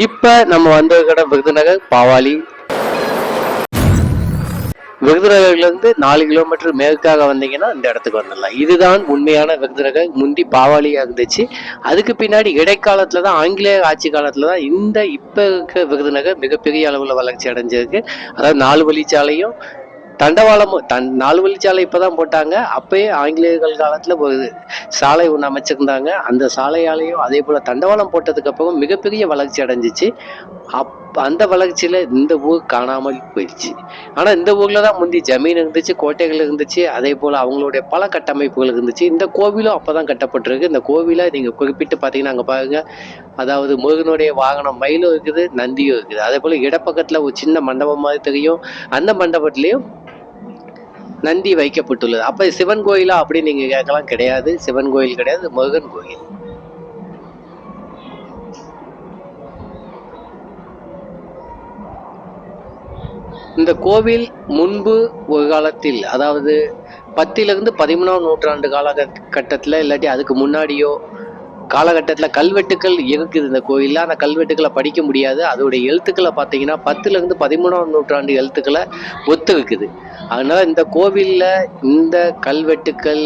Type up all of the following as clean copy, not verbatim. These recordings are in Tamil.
இப்ப நம்ம வந்த இடம் விருதுநகர் பாவாளி. விருதுநகர்ல இருந்து 4 கிலோமீட்டர் மேற்காக வந்தீங்கன்னா இந்த இடத்துக்கு வந்துடலாம். இதுதான் உண்மையான விருதுநகர். முந்தி பாவாளியா இருந்துச்சு. அதுக்கு பின்னாடி இடைக்காலத்துலதான் ஆங்கிலேய ஆட்சி காலத்துலதான் இப்ப இருக்க விருதுநகர் மிகப்பெரிய அளவுல வளர்ச்சி அடைஞ்சிருக்கு. அதாவது 4 வழிச்சாலையும் தண்டவாளமும் 4 வழிச்சாலை இப்பதான் போட்டாங்க. அப்பயே ஆங்கிலேயர்கள் காலத்துல ஒரு சாலை ஒன்று அமைச்சிருந்தாங்க. அந்த சாலையாலையும் அதே போல தண்டவாளம் போட்டதுக்கு அப்புறம் மிகப்பெரிய வளர்ச்சி அடைஞ்சிச்சு. அந்த வளர்ச்சியில இந்த ஊர் காணாமல் போயிடுச்சு. ஆனா இந்த ஊர்ல தான் முந்தி ஜமீன் இருந்துச்சு, கோட்டைகள் இருந்துச்சு, அதே போல அவங்களுடைய பல கட்டமைப்புகள் இருந்துச்சு. இந்த கோவிலும் அப்பதான் கட்டப்பட்டிருக்கு. இந்த கோவிலை நீங்க குறிப்பிட்டு பாத்தீங்கன்னா அங்க பாருங்க, அதாவது முருகனுடைய வாகனம் மயிலும் இருக்குது, நந்தியும் இருக்குது. அதே போல இடப்பக்கத்துல ஒரு சின்ன மண்டபம் மாதிரி தெரியும். அந்த மண்டபத்திலையும் நந்தி வைக்கப்பட்டுள்ளது. அப்ப சிவன் கோயிலா அப்படின்னு நீங்க கேட்கலாம். கிடையாது, சிவன் கோயில் கிடையாது, முருகன் கோயில். இந்த கோவில் முன்பு ஒரு காலத்தில், அதாவது 10லிருந்து 13ஆம் நூற்றாண்டு காலகட்டத்தில் இல்லாட்டி அதுக்கு முன்னாடியோ காலகட்டத்தில் கல்வெட்டுக்கள் இருக்குது இந்த கோயிலில். அந்த கல்வெட்டுக்களை படிக்க முடியாது. அதோடைய எழுத்துக்களை பார்த்தீங்கன்னா 10லிருந்து 13ஆம் நூற்றாண்டு எழுத்துக்களை ஒத்து இருக்குது. அதனால இந்த கோவிலில் இந்த கல்வெட்டுக்கள்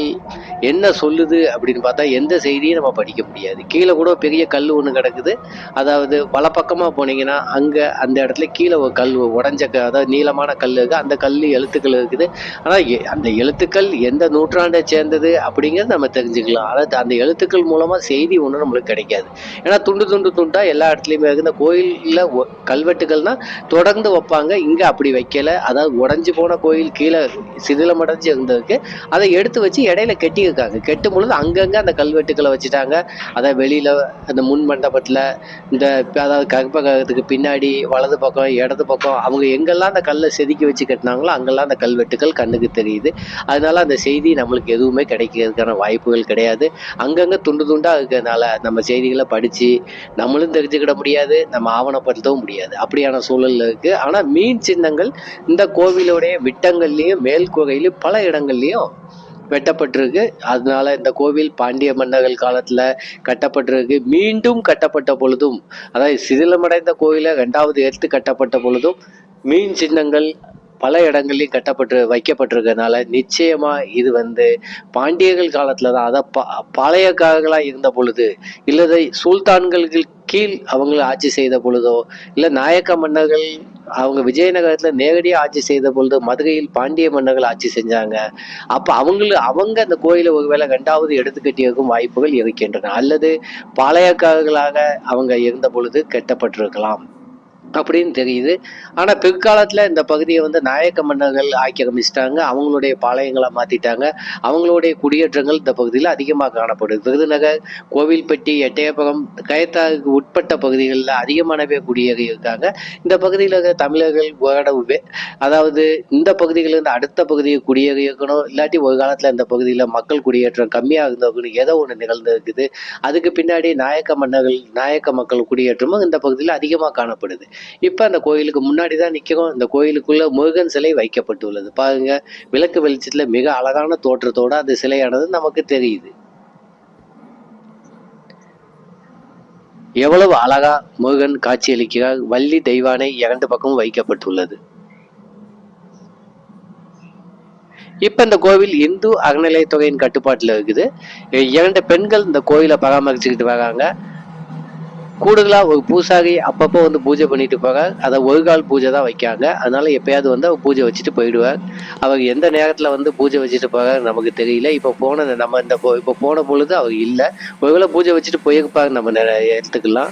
என்ன சொல்லுது அப்படின்னு பார்த்தா எந்த செய்தியும் நம்ம படிக்க முடியாது. கீழே கூட பெரிய கல் ஒன்று கிடக்குது. அதாவது வலப்பக்கமாக போனீங்கன்னா அங்கே அந்த இடத்துல கீழே ஒரு கல் உடஞ்ச அதாவது நீளமான கல் இருக்குது. அந்த கல் எழுத்துக்கள் இருக்குது. ஆனால் அந்த எழுத்துக்கள் எந்த நூற்றாண்டை சேர்ந்தது அப்படிங்கிறது நம்ம தெரிஞ்சுக்கலாம். அதாவது அந்த எழுத்துக்கள் மூலமாக செய்தி ஒன்றும் நம்மளுக்கு கிடைக்காது. ஏன்னா துண்டா எல்லா இடத்துலையுமே இருக்குது. இந்த கோயிலில் கல்வெட்டுகள்னா தொடர்ந்து வைப்பாங்க. இங்கே அப்படி வைக்கல. அதாவது உடஞ்சி போன கோயில் கீழே சிதிலமடைஞ்சு இருந்ததுக்கு அதை எடுத்து வச்சு இடையில கெட்டியிருக்காங்க. கெட்டும் பொழுது அங்கங்கே அந்த கல்வெட்டுக்களை வச்சுட்டாங்க. அதை வெளியில அந்த முன் மண்டபத்தில் அதாவது கற்பகத்துக்கு பின்னாடி வலது பக்கம் இடது பக்கம் அவங்க எங்கெல்லாம் அந்த கல்லை செதுக்கி வச்சு கட்டினாங்களோ அங்கெல்லாம் அந்த கல்வெட்டுகள் கண்ணுக்கு தெரியுது. அதனால அந்த செய்தி நம்மளுக்கு எதுவுமே கிடைக்கிறதுக்கான வாய்ப்புகள் கிடையாது. அங்கங்கே துண்டா இருக்கிறதுனால நம்ம செய்திகளை படிச்சு நம்மளும் தெரிஞ்சுக்கிட முடியாது, நம்ம ஆவணப்படுத்தவும் முடியாது. அப்படியான சூழல்ல இருக்கு. ஆனா மீன் சின்னங்கள் இந்த கோவிலுடைய விட்டங்கள்லயும் மேல்கூரையிலும் பல இடங்கள்லயும் வெட்டப்பட்டிருக்கு. அதனால இந்த கோவில் பாண்டிய மன்னர்கள் காலத்துல கட்டப்பட்டிருக்கு. மீண்டும் கட்டப்பட்ட பொழுதும், அதாவது சிதிலமடைந்த கோயிலை 2வது எடுத்து கட்டப்பட்ட பொழுதும் மீன் சின்னங்கள் பல இடங்கள்லையும் வைக்கப்பட்டிருக்கிறதுனால நிச்சயமா இது பாண்டியர்கள் காலத்துலதான், அதாவது பாளையக்காரர்களா இருந்த பொழுது இல்லதை சுல்தான்களுக்கு கீழ் அவங்களை ஆட்சி செய்த பொழுதோ இல்ல நாயக்க மன்னர்கள் அவங்க விஜயநகரத்துல நேரடியாக ஆட்சி செய்த பொழுது மதுரையில் பாண்டிய மன்னர்கள் ஆட்சி செஞ்சாங்க. அப்ப அவங்க அந்த கோயிலை ஒருவேளை 2வது எடுத்து கட்டியிருக்கும் வாய்ப்புகள் இருக்கின்றன. அல்லது பாளையக்காரர்களாக அவங்க இருந்த பொழுது கட்டப்பட்டிருக்கலாம் அப்படின்னு தெரியுது. ஆனா பிற்காலத்துல இந்த பகுதியை நாயக்க மன்னர்கள் ஆக்கிரமிச்சிட்டாங்க. அவங்களுடைய பாளையங்களை மாத்திட்டாங்க. அவங்களுடைய குடியேற்றங்கள் இந்த பகுதியில் அதிகமாக காணப்படுது. விருதுநகர், கோவில்பட்டி, எட்டயபுரம், கயத்தாருக்கு உட்பட்ட பகுதிகளில் அதிகமானவே குடியேறி இருக்காங்க. இந்த பகுதியில் இருக்கிற தமிழர்கள் ஓரளவு, அதாவது இந்த பகுதிகளிலிருந்து அடுத்த பகுதியை குடியேறி இருக்கணும், இல்லாட்டி ஒரு காலத்துல இந்த பகுதியில மக்கள் குடியேற்றம் கம்மியா இருந்தவங்க ஏதோ ஒண்ணு நிகழ்ந்து இருக்குது. அதுக்கு பின்னாடி நாயக்க மக்கள் குடியேற்றமும் இந்த பகுதியில் அதிகமாக காணப்படுது. இப்ப அந்த கோயிலுக்கு முன்னாடிதான் நிக்கிறோம். இந்த கோயிலுக்குள்ள முருகன் சிலை வைக்கப்பட்டுள்ளது. பாருங்க, விளக்கு வெளிச்சத்துல மிக அழகான தோற்றத்தோட அந்த சிலையானது நமக்கு தெரியுது. எவ்வளவு அழகா முருகன் காட்சியளிக்கிறார். வள்ளி தெய்வானை 2 பக்கமும் வைக்கப்பட்டுள்ளது. இப்ப இந்த கோவில் இந்து அறநிலையத்துறையின் கட்டுப்பாட்டுல இருக்குது. 2 பெண்கள் இந்த கோயிலை பராமரிச்சுக்கிட்டு வராங்க. கூடுதலா ஒரு பூசாரி அப்பப்போ பூஜை பண்ணிட்டு போறார். அதை ஒரு கால் பூஜை தான் வைக்காங்க. அதனால எப்பயாவது அவர் பூஜை வச்சுட்டு போயிடுவார். அவர் எந்த நேரத்துல பூஜை வச்சுட்டு போறாரு நமக்கு தெரியல. நம்ம இப்ப போன பொழுது அவர் இல்லை. ஒருவேளை பூஜை வச்சுட்டு போயிருப்பாரு நம்ம எடுத்துக்கலாம்.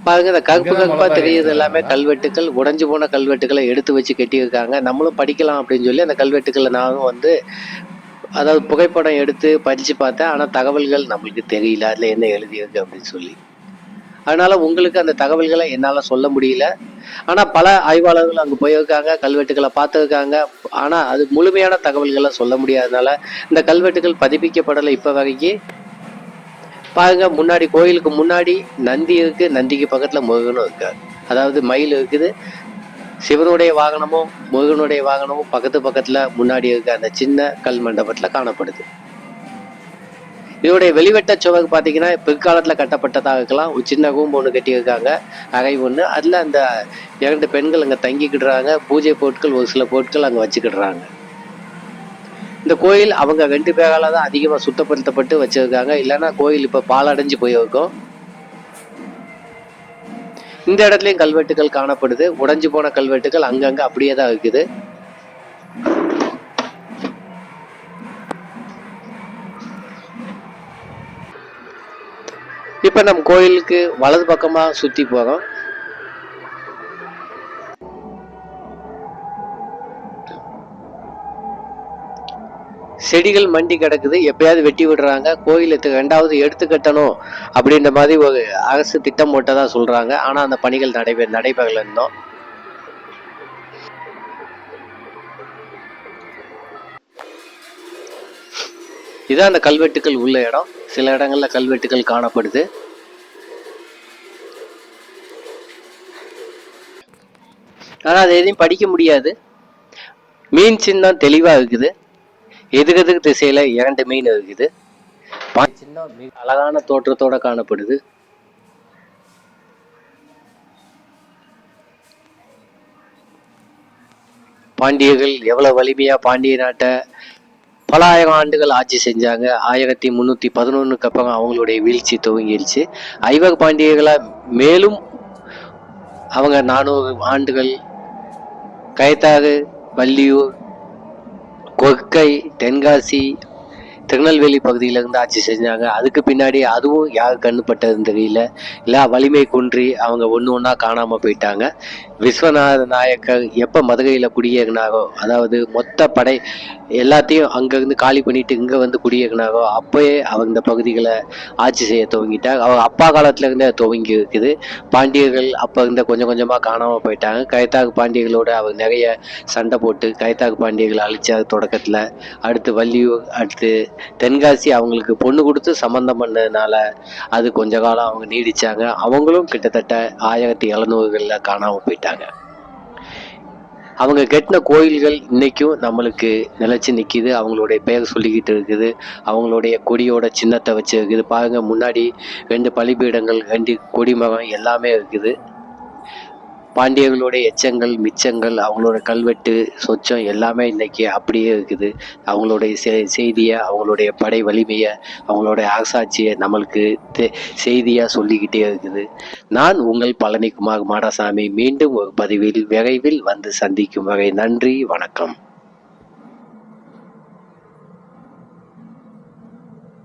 பாருங்க, இந்த கருப்பா தெரியுது எல்லாமே கல்வெட்டுக்கள். உடைஞ்சு போன கல்வெட்டுக்களை எடுத்து வச்சு கட்டியிருக்காங்க. நம்மளும் படிக்கலாம் அப்படின்னு சொல்லி அந்த கல்வெட்டுக்களை நானும் அதாவது புகைப்படம் எடுத்து படிச்சு பார்த்தேன். ஆனா தகவல்கள் நம்மளுக்கு தெரியல அதுல என்ன எழுதியிருக்கு அப்படின்னு சொல்லி. அதனால உங்களுக்கு அந்த தகவல்களை என்னால சொல்ல முடியல. ஆனா பல ஆய்வாளர்கள் அங்க போயிருக்காங்க, கல்வெட்டுக்களை பார்த்துருக்காங்க. ஆனா அது முழுமையான தகவல்களை சொல்ல முடியாதனால இந்த கல்வெட்டுகள் பதிப்பிக்கப்படலை இப்ப வரைக்கும். பாருங்க, முன்னாடி கோயிலுக்கு முன்னாடி நந்தி இருக்கு. நந்திக்கு பக்கத்துல முருகனும் இருக்காரு. அதாவது மயில் இருக்குது. சிவனுடைய வாகனமும் முருகனுடைய வாகனமும் பக்கத்துல முன்னாடி இருக்க அந்த சின்ன கல் மண்டபத்துல காணப்படுது. இதோடைய வெளிவட்ட சுவர் பார்த்தீங்கன்னா பிற்காலத்தில் கட்டப்பட்டதாக இருக்கலாம். ஒரு சின்ன ரூம் ஒன்று கட்டியிருக்காங்க, அறை ஒன்று. அதில் அந்த 2 பெண்கள் அங்கே தங்கிக்கிடுறாங்க. பூஜை பொருட்கள் ஒரு சில பொருட்கள் அங்கே வச்சுக்கிடுறாங்க. இந்த கோயில் அவங்க 2 பேரால தான் அதிகமாக சுத்தப்படுத்தப்பட்டு வச்சிருக்காங்க. இல்லைன்னா கோயில் இப்போ பாலடைஞ்சு போயிருக்கும். இந்த இடத்துலையும் கல்வெட்டுகள் காணப்படுது. உடைஞ்சு போன கல்வெட்டுகள் அங்கங்கே அப்படியே தான் இருக்குது. இப்போ நம்ம கோயிலுக்கு வலது பக்கமாக சுற்றி போகிறோம். செடிகள் மண்டி கிடக்குது, எப்பயாவது வெட்டி விடுறாங்க. கோயிலுக்கு 2வது எடுத்து கட்டணும் அப்படின்ற மாதிரி ஒரு அரசு திட்டம் போட்டதா சொல்றாங்க. ஆனா அந்த பணிகள் நடைபெறல இருந்தோம். இதான் அந்த கல்வெட்டுகள் உள்ள இடம். சில இடங்கள்ல கல்வெட்டுகள் காணப்படுது. ஆனா அது எதையும் படிக்க முடியாது. மீன் சின்னம் தெளிவா இருக்குது. எதுக்கு திசையில 2 மீன் இருக்குது. சின்னம் மிக அழகான தோற்றத்தோட காணப்படுது. பாண்டியர்கள் எவ்வளவு வலிமையா பாண்டிய நாட்டை பல ஆயிரம் ஆண்டுகள் ஆட்சி செஞ்சாங்க. 1311 அப்புறம் அவங்களுடைய வீழ்ச்சி துவங்கிடுச்சு. ஐவக பாண்டியர்களா மேலும் அவங்க 400 ஆண்டுகள் கயத்தாறு, வள்ளியூர், கொற்கை, தென்காசி, திருநெல்வேலி பகுதியிலிருந்து ஆட்சி செஞ்சாங்க. அதுக்கு பின்னாடி அதுவும் யார் கண்ணுப்பட்டதுன்னு தெரியல. இல்லை வலிமை குன்றி அவங்க ஒன்று ஒன்றா காணாமல் போயிட்டாங்க. விஸ்வநாத நாயக்கர் எப்போ மதுரையில் குடியேறினாரோ, அதாவது மொத்த படை எல்லாத்தையும் அங்கேருந்து காலி பண்ணிட்டு இங்கே வந்து குடியேறினாரோ அப்போயே அவங்க இந்த பகுதிகளை ஆட்சி செய்ய துவங்கிட்டாங்க. அவங்க அப்பா காலத்துலேருந்தே துவங்கி இருக்குது. பாண்டியர்கள் அப்போ இருந்த கொஞ்சம் கொஞ்சமாக காணாமல் போயிட்டாங்க. கயத்தாறு பாண்டியர்களோட அவர் நிறைய சண்டை போட்டு கயத்தாறு பாண்டியர்களை அழிச்சார் தொடக்கத்தில். அடுத்து வள்ளியூர், அடுத்து தென்காசி அவங்களுக்கு பொண்ணு கொடுத்து சம்பந்தம் பண்ணதுனால அது கொஞ்ச காலம் அவங்க நீடிச்சாங்க. அவங்களும் கிட்டத்தட்ட 1700களில் காணாமல் போயிட்டாங்க. அவங்க கட்டின கோயில்கள் இன்னைக்கும் நம்மளுக்கு நிலைச்சு நிற்கிது. அவங்களுடைய பெயர் சொல்லிக்கிட்டு இருக்குது. அவங்களுடைய கொடியோட சின்னத்தை வச்சு இருக்குது. பாருங்க, முன்னாடி 2 பலிபீடங்கள், 2 கொடிமரம் எல்லாமே இருக்குது. பாண்டியர்களுடைய எச்சங்கள், மிச்சங்கள், அவங்களோட கல்வெட்டு, சொச்சம் எல்லாமே இன்னைக்கு அப்படியே இருக்குது. அவங்களுடைய செய்தியை, அவங்களுடைய படை வலிமையை, அவங்களுடைய அரசாட்சியை நம்மளுக்கு செய்தியாக சொல்லிக்கிட்டே இருக்குது. நான் உங்கள் பழனிக்குமார் மாடசாமி. மீண்டும் ஒரு பதிவில் விரைவில் வந்து சந்திக்கும் வரை நன்றி, வணக்கம்.